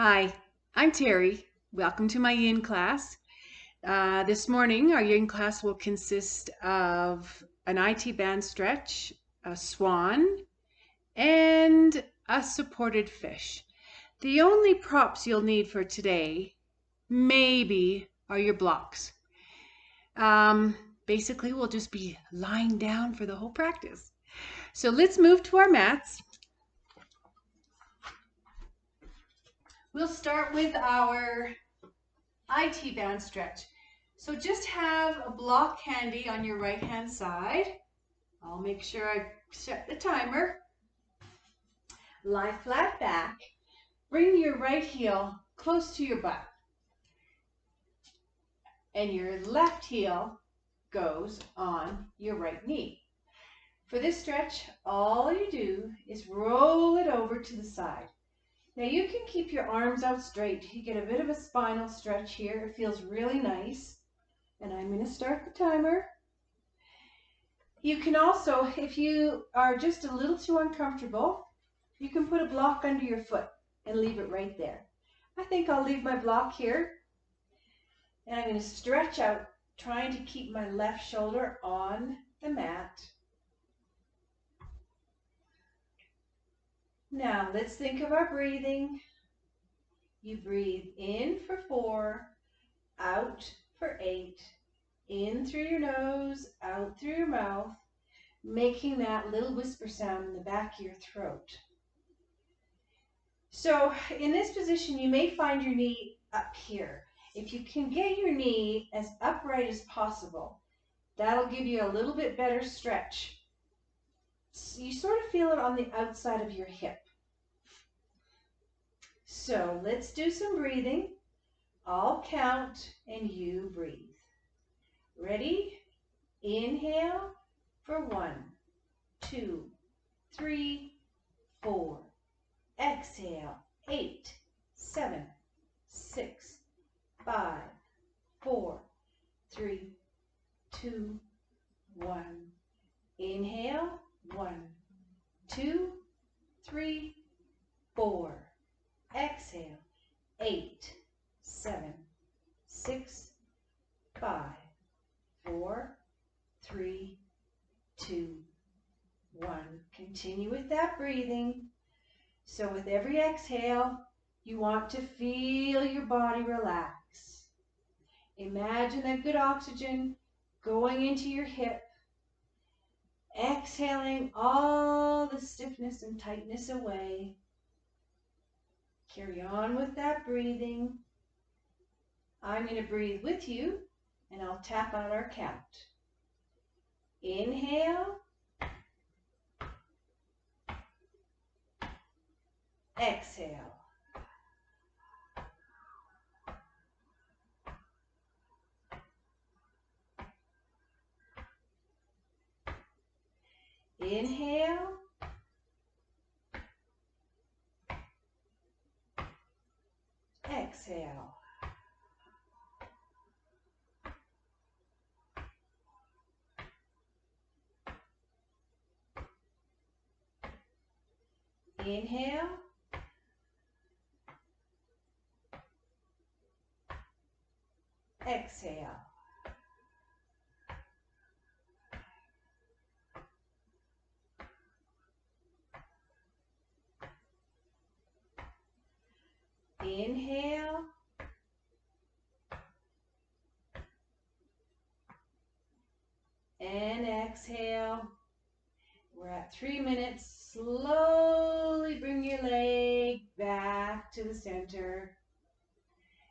Hi, I'm Terry. Welcome to my yin class. This morning, our yin class will consist of an IT band stretch, a swan, and a supported fish. The only props you'll need for today, maybe, are your blocks. Basically, we'll just be lying down for the whole practice. So let's move to our mats. We'll start with our IT band stretch. So just have a block handy on your right hand side. I'll make sure I set the timer. Lie flat back. Bring your right heel close to your butt. And your left heel goes on your right knee. For this stretch, all you do is roll it over to the side. Now you can keep your arms out straight. You get a bit of a spinal stretch here. It feels really nice. And I'm going to start the timer. You can also, if you are just a little too uncomfortable, you can put a block under your foot and leave it right there. I think I'll leave my block here. And I'm going to stretch out, trying to keep my left shoulder on the mat. Now, let's think of our breathing. You breathe in for 4, out for 8, in through your nose, out through your mouth, making that little whisper sound in the back of your throat. So in this position, you may find your knee up here. If you can get your knee as upright as possible, that'll give you a little bit better stretch. So you sort of feel it on the outside of your hip. So let's do some breathing. I'll count and you breathe. Ready? Inhale for 1, 2, 3, 4. Exhale, 8, 7, 6, 5, 4, 3, 2, 1. Inhale, 1, 2, 3, 4. Exhale, 8, 7, 6, 5, 4, 3, 2, 1. Continue with that breathing. So with every exhale, you want to feel your body relax. Imagine that good oxygen going into your hip, exhaling all the stiffness and tightness away. Carry on with that breathing. I'm going to breathe with you, and I'll tap out our count. Inhale. Exhale. Inhale. Exhale. Inhale. Exhale. Inhale. And exhale. We're at 3 minutes. Slowly bring your leg back to the center.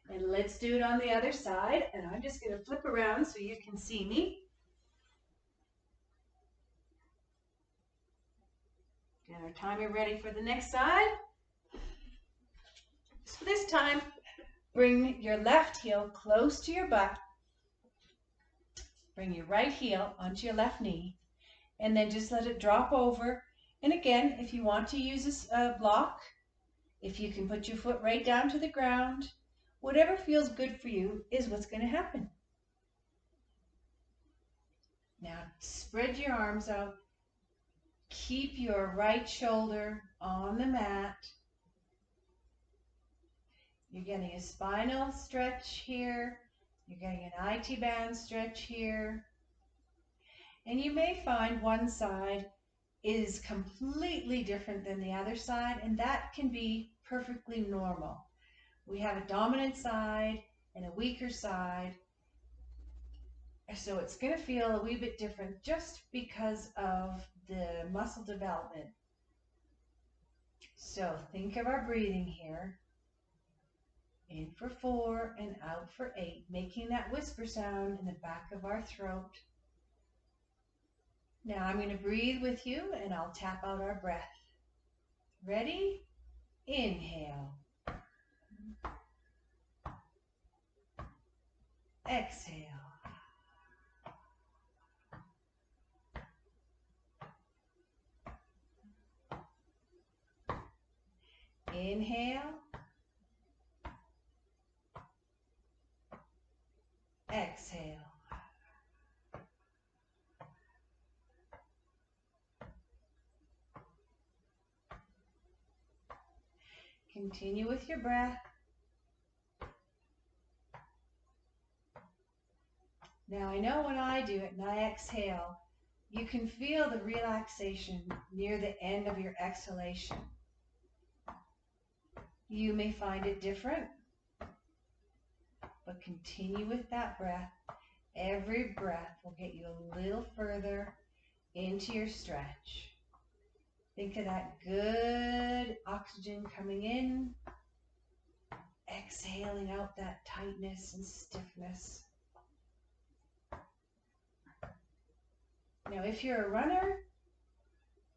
And let's do it on the other side. And I'm just going to flip around so you can see me. Get our timer ready for the next side. So this time, bring your left heel close to your butt. Bring your right heel onto your left knee. And then just let it drop over. And again, if you want to use a block, if you can put your foot right down to the ground, whatever feels good for you is what's going to happen. Now spread your arms out. Keep your right shoulder on the mat. You're getting a spinal stretch here. You're getting an IT band stretch here. And you may find one side is completely different than the other side, and that can be perfectly normal. We have a dominant side and a weaker side, so it's going to feel a wee bit different just because of the muscle development. So think of our breathing here. In for 4 and out for 8, making that whisper sound in the back of our throat. Now I'm going to breathe with you and I'll tap out our breath. Ready? Inhale. Exhale. Inhale. Exhale. Continue with your breath. Now I know when I do it and I exhale, you can feel the relaxation near the end of your exhalation. You may find it different, but continue with that breath. Every breath will get you a little further into your stretch. Think of that good oxygen coming in, exhaling out that tightness and stiffness. Now, if you're a runner,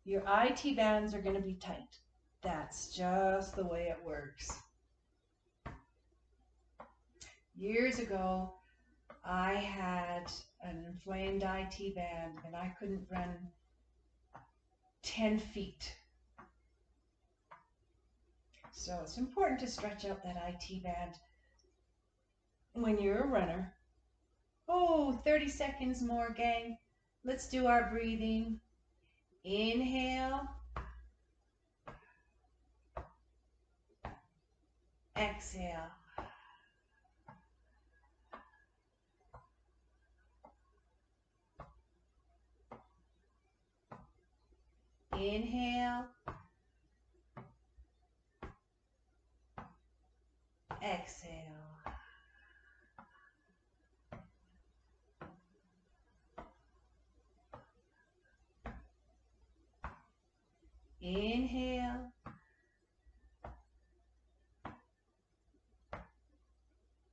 your IT bands are going to be tight. That's just the way it works. Years ago, I had an inflamed IT band and I couldn't run 10 feet. So it's important to stretch out that IT band when you're a runner. Oh, 30 seconds more, gang. Let's do our breathing. Inhale. Exhale. Inhale. Exhale. Inhale.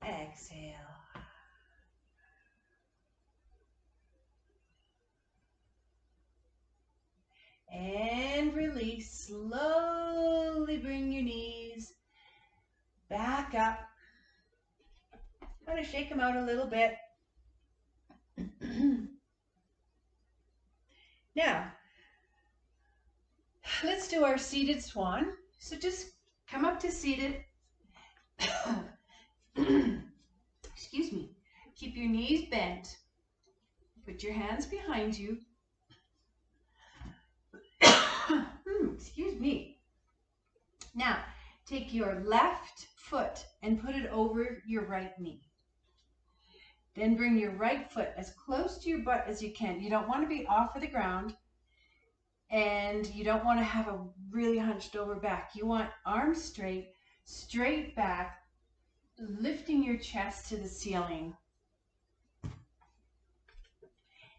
Exhale. And release. Slowly bring your knees back up. Kind of shake them out a little bit. Now, let's do our seated swan. So just come up to seated. Excuse me. Keep your knees bent. Put your hands behind you. Excuse me. Now, take your left foot and put it over your right knee. Then bring your right foot as close to your butt as you can. You don't want to be off of the ground, and you don't want to have a really hunched over back. You want arms straight, straight back, lifting your chest to the ceiling.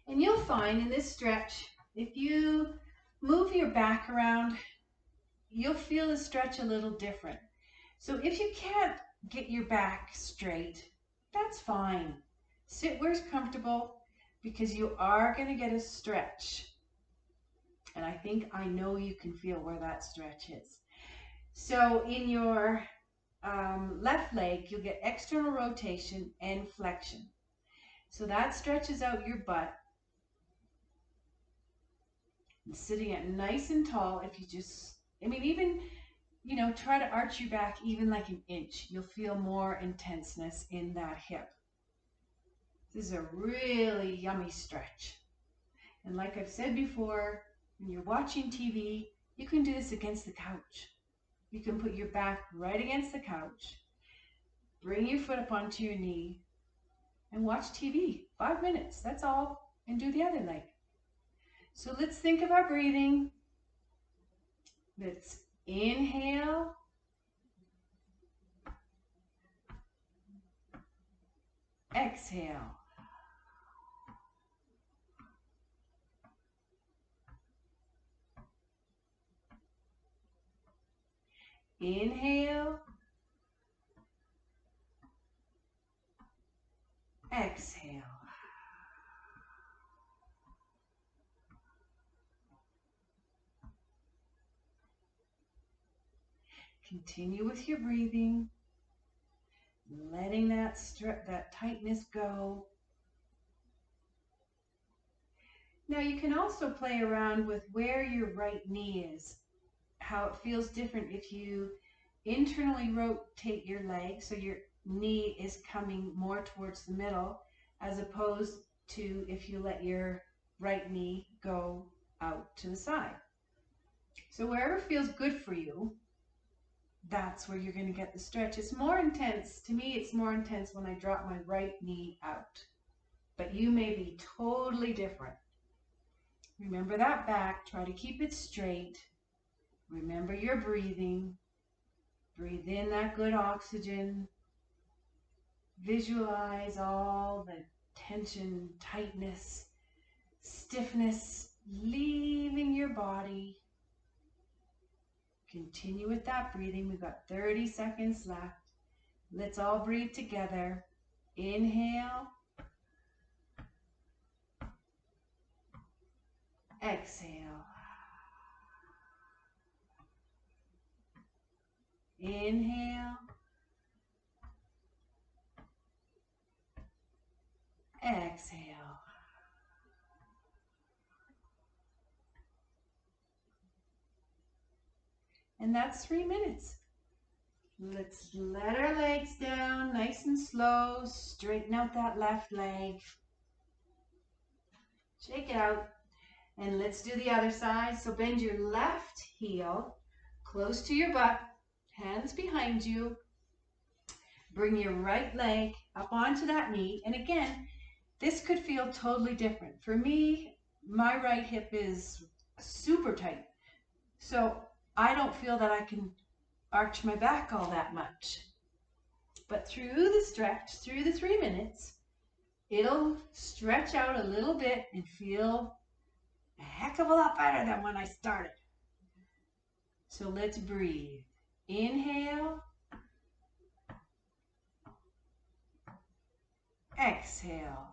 And you'll find in this stretch, if you move your back around, you'll feel the stretch a little different. So if you can't get your back straight, that's fine. Sit where's comfortable, because you are going to get a stretch. And I think I know you can feel where that stretch is. So in your left leg, you'll get external rotation and flexion. So that stretches out your butt. And sitting it nice and tall, if you just, even, try to arch your back even like an inch. You'll feel more intenseness in that hip. This is a really yummy stretch. And like I've said before, when you're watching TV, you can do this against the couch. You can put your back right against the couch. Bring your foot up onto your knee and watch TV. 5 minutes, that's all. And do the other leg. So let's think of our breathing. Let's inhale. Exhale. Inhale. Exhale. Continue with your breathing, letting that tightness go. Now you can also play around with where your right knee is, how it feels different if you internally rotate your leg so your knee is coming more towards the middle, as opposed to if you let your right knee go out to the side. So wherever feels good for you, that's where you're going to get the stretch. It's more intense. To me, it's more intense when I drop my right knee out. But you may be totally different. Remember that back. Try to keep it straight. Remember your breathing. Breathe in that good oxygen. Visualize all the tension, tightness, stiffness leaving your body. Continue with that breathing. We've got 30 seconds left. Let's all breathe together. Inhale. Exhale. Inhale. Exhale. And that's 3 minutes. Let's let our legs down nice and slow. Straighten out that left leg. Shake it out. And let's do the other side. So bend your left heel close to your butt, hands behind you. Bring your right leg up onto that knee. And again, this could feel totally different. For me, my right hip is super tight. So I don't feel that I can arch my back all that much. But through the stretch, through the 3 minutes, it'll stretch out a little bit and feel a heck of a lot better than when I started. So let's breathe. Inhale. Exhale.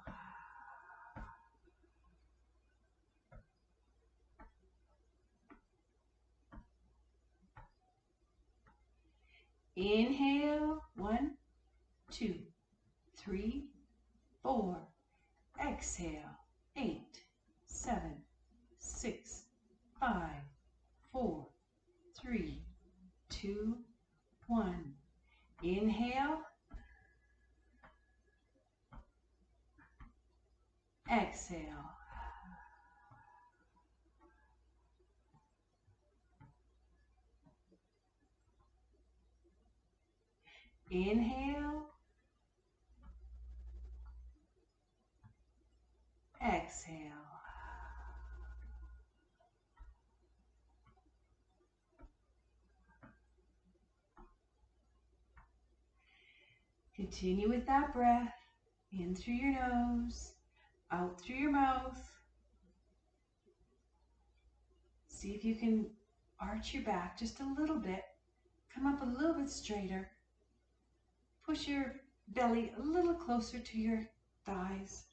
Inhale. 1, 2, 3, 4. Exhale. 8, 7, 6, 5, 4, 3, 2, 1. Inhale. Exhale. Inhale. Exhale. Continue with that breath. In through your nose, out through your mouth. See if you can arch your back just a little bit. Come up a little bit straighter. Push your belly a little closer to your thighs.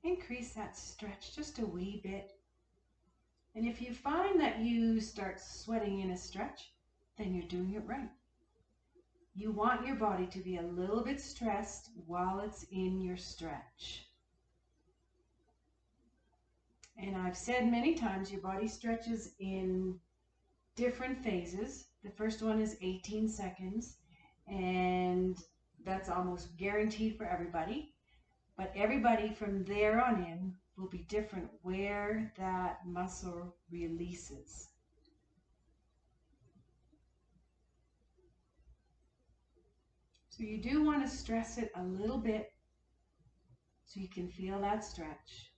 Increase that stretch just a wee bit. And if you find that you start sweating in a stretch, then you're doing it right. You want your body to be a little bit stressed while it's in your stretch. And I've said many times your body stretches in different phases. The first one is 18 seconds, and that's almost guaranteed for everybody. But everybody from there on in will be different where that muscle releases. So you do want to stress it a little bit so you can feel that stretch.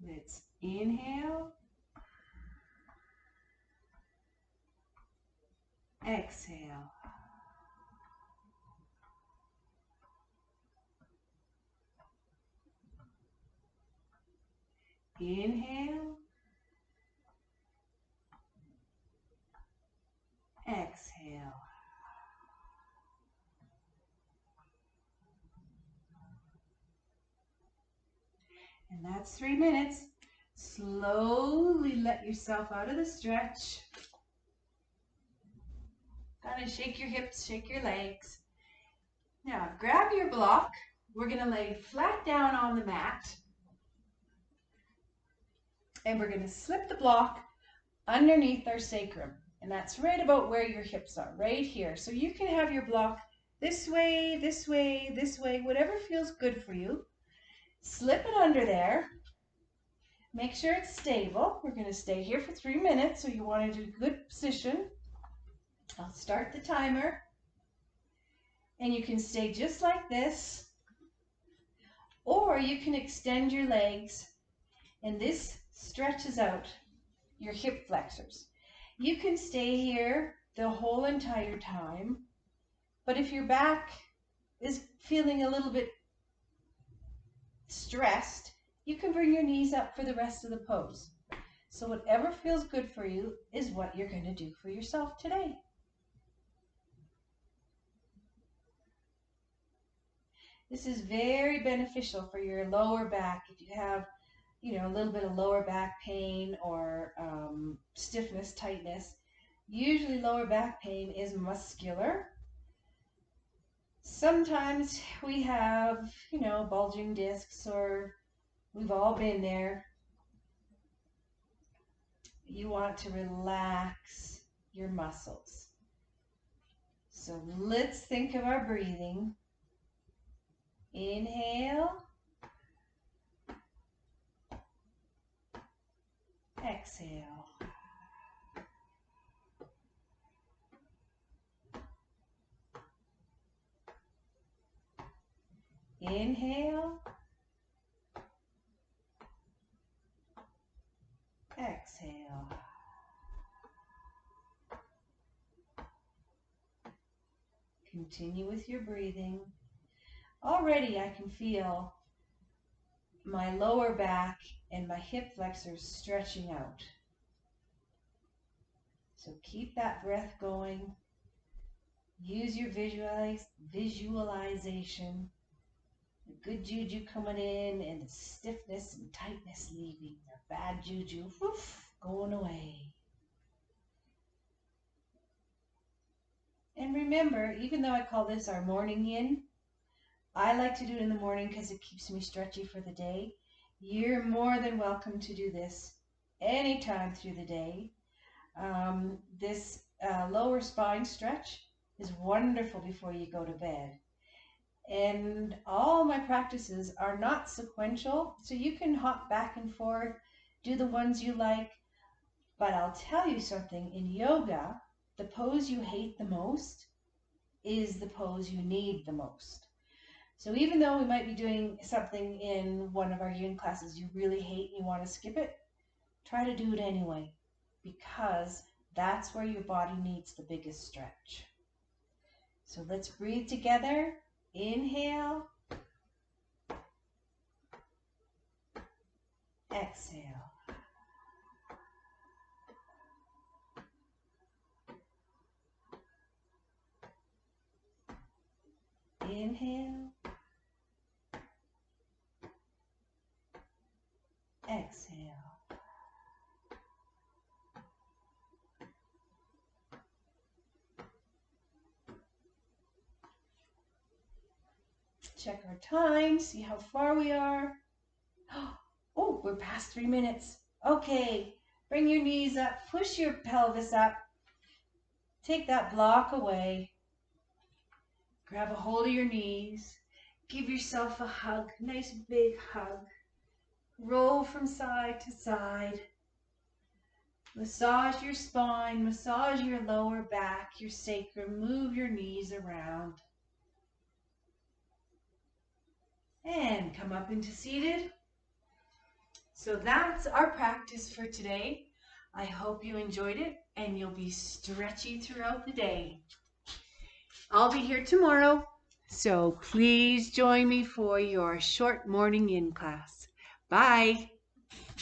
Let's inhale, exhale. Inhale, exhale. And that's 3 minutes. Slowly let yourself out of the stretch. Kind of shake your hips, shake your legs. Now grab your block. We're going to lay flat down on the mat. And we're going to slip the block underneath our sacrum. And that's right about where your hips are, right here. So you can have your block this way, this way, this way, whatever feels good for you. Slip it under there. Make sure it's stable. We're going to stay here for 3 minutes, so you want it in a good position. I'll start the timer. And you can stay just like this. Or you can extend your legs, and this stretches out your hip flexors. You can stay here the whole entire time, but if your back is feeling a little bit stressed, you can bring your knees up for the rest of the pose. So whatever feels good for you is what you're going to do for yourself today. This is very beneficial for your lower back if you have, a little bit of lower back pain or stiffness, tightness. Usually lower back pain is muscular. Sometimes we have, bulging discs, or we've all been there. You want to relax your muscles. So let's think of our breathing. Inhale. Exhale. Inhale. Exhale. Continue with your breathing. Already I can feel my lower back and my hip flexors stretching out. So keep that breath going. Use your visualization. The good juju coming in and the stiffness and tightness leaving. The bad juju, going away. And remember, even though I call this our morning yin, I like to do it in the morning because it keeps me stretchy for the day. You're more than welcome to do this anytime through the day. This lower spine stretch is wonderful before you go to bed. And all my practices are not sequential, so you can hop back and forth, do the ones you like. But I'll tell you something, in yoga, the pose you hate the most is the pose you need the most. So even though we might be doing something in one of our yin classes you really hate and you want to skip it, try to do it anyway, because that's where your body needs the biggest stretch. So let's breathe together. Inhale. Exhale. Inhale. Exhale. Check our time, see how far we are. Oh, we're past 3 minutes. Okay, Bring your knees up, push your pelvis up. Take that block away. Grab a hold of your knees. Give yourself a hug, nice big hug. Roll from side to side. Massage your spine, massage your lower back, your sacrum. Move your knees around. And come up into seated. So that's our practice for today. I hope you enjoyed it and you'll be stretchy throughout the day. I'll be here tomorrow, so please join me for your short morning yin class. Bye.